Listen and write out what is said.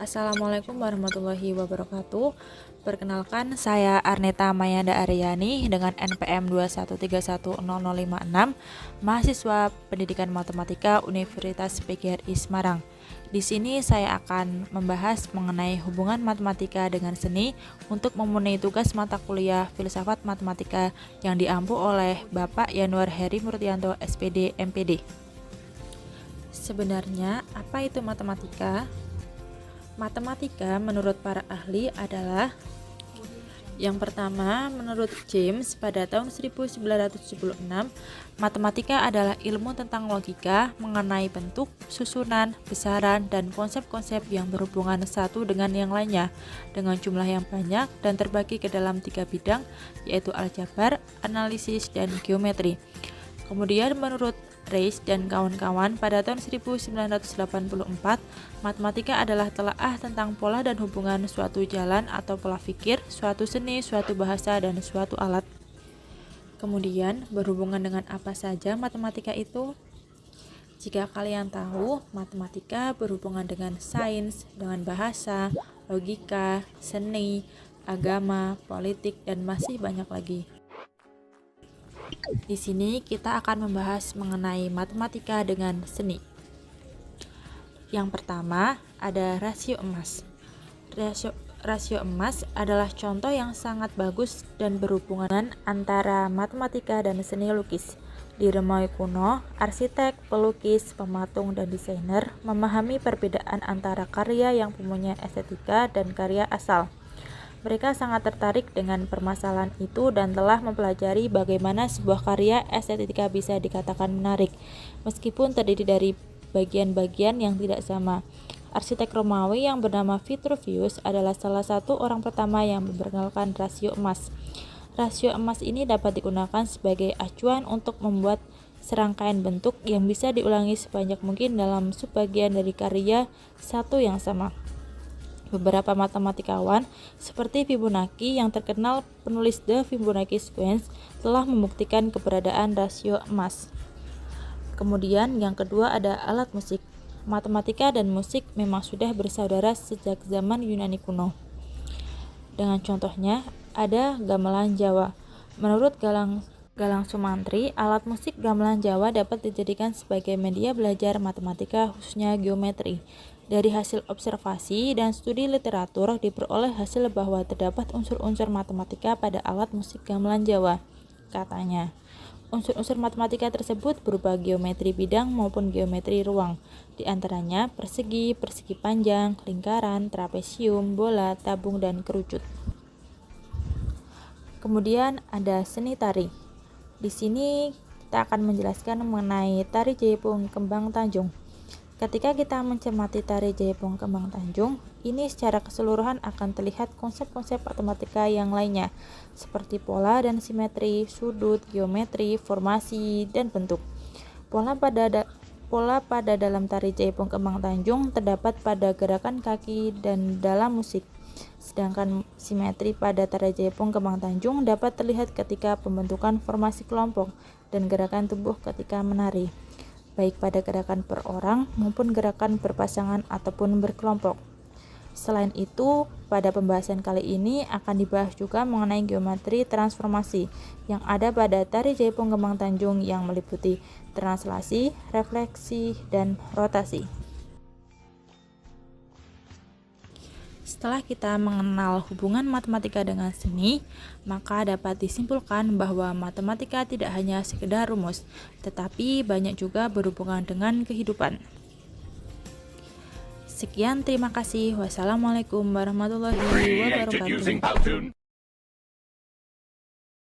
Assalamualaikum warahmatullahi wabarakatuh. Perkenalkan, saya Arneta Mayanda Aryani dengan NPM 213100056, mahasiswa Pendidikan Matematika Universitas PGRI Semarang. Di sini saya akan membahas mengenai hubungan matematika dengan seni untuk memenuhi tugas mata kuliah Filsafat Matematika yang diampu oleh Bapak Yanuar Heri Murtianto, SPD, MPD. Sebenarnya, apa itu matematika? Matematika menurut para ahli adalah yang pertama, menurut James pada tahun 1976, matematika adalah ilmu tentang logika mengenai bentuk, susunan, besaran, dan konsep-konsep yang berhubungan satu dengan yang lainnya dengan jumlah yang banyak dan terbagi ke dalam 3 bidang, yaitu aljabar, analisis, dan geometri. Kemudian menurut Reis dan kawan-kawan pada tahun 1984, matematika adalah telaah tentang pola dan hubungan suatu jalan atau pola pikir, suatu seni, suatu bahasa, dan suatu alat. Kemudian, berhubungan dengan apa saja matematika itu? Jika kalian tahu, matematika berhubungan dengan sains, dengan bahasa, logika, seni, agama, politik, dan masih banyak lagi. Di sini kita akan membahas mengenai matematika dengan seni. Yang pertama, ada rasio emas. Rasio emas adalah contoh yang sangat bagus dan berhubungan antara matematika dan seni lukis. Di Romawi kuno, arsitek, pelukis, pematung, dan desainer memahami perbedaan antara karya yang mempunyai estetika dan karya asal. Mereka sangat tertarik dengan permasalahan itu dan telah mempelajari bagaimana sebuah karya estetika bisa dikatakan menarik, meskipun terdiri dari bagian-bagian yang tidak sama. Arsitek Romawi yang bernama Vitruvius adalah salah satu orang pertama yang memperkenalkan rasio emas. Rasio emas ini dapat digunakan sebagai acuan untuk membuat serangkaian bentuk yang bisa diulangi sebanyak mungkin dalam subbagian dari karya satu yang sama. Beberapa matematikawan seperti Fibonacci yang terkenal penulis The Fibonacci Sequence telah membuktikan keberadaan rasio emas. Kemudian yang kedua ada alat musik. Matematika dan musik memang sudah bersaudara sejak zaman Yunani kuno. Dengan contohnya ada gamelan Jawa. Menurut Galang Sumantri, alat musik gamelan Jawa dapat dijadikan sebagai media belajar matematika khususnya geometri. Dari hasil observasi dan studi literatur diperoleh hasil bahwa terdapat unsur-unsur matematika pada alat musik gamelan Jawa. Katanya, unsur-unsur matematika tersebut berupa geometri bidang maupun geometri ruang, di antaranya persegi, persegi panjang, lingkaran, trapesium, bola, tabung, dan kerucut. Kemudian ada seni tari. Di sini kita akan menjelaskan mengenai tari Jaipong Kembang Tanjung. Ketika kita mencermati tari Jaipong Kembang Tanjung, ini secara keseluruhan akan terlihat konsep-konsep matematika yang lainnya, seperti pola dan simetri, sudut, geometri, formasi, dan bentuk. Pola pada dalam tari Jaipong Kembang Tanjung terdapat pada gerakan kaki dan dalam musik. Sedangkan simetri pada tari Jaipong Kembang Tanjung dapat terlihat ketika pembentukan formasi kelompok dan gerakan tubuh ketika menari, baik pada gerakan per orang maupun gerakan berpasangan ataupun berkelompok. Selain itu, pada pembahasan kali ini akan dibahas juga mengenai geometri transformasi yang ada pada tari Jaipong Kembang Tanjung yang meliputi translasi, refleksi, dan rotasi. Setelah kita mengenal hubungan matematika dengan seni, maka dapat disimpulkan bahwa matematika tidak hanya sekedar rumus, tetapi banyak juga berhubungan dengan kehidupan. Sekian, terima kasih. Wassalamualaikum warahmatullahi wabarakatuh.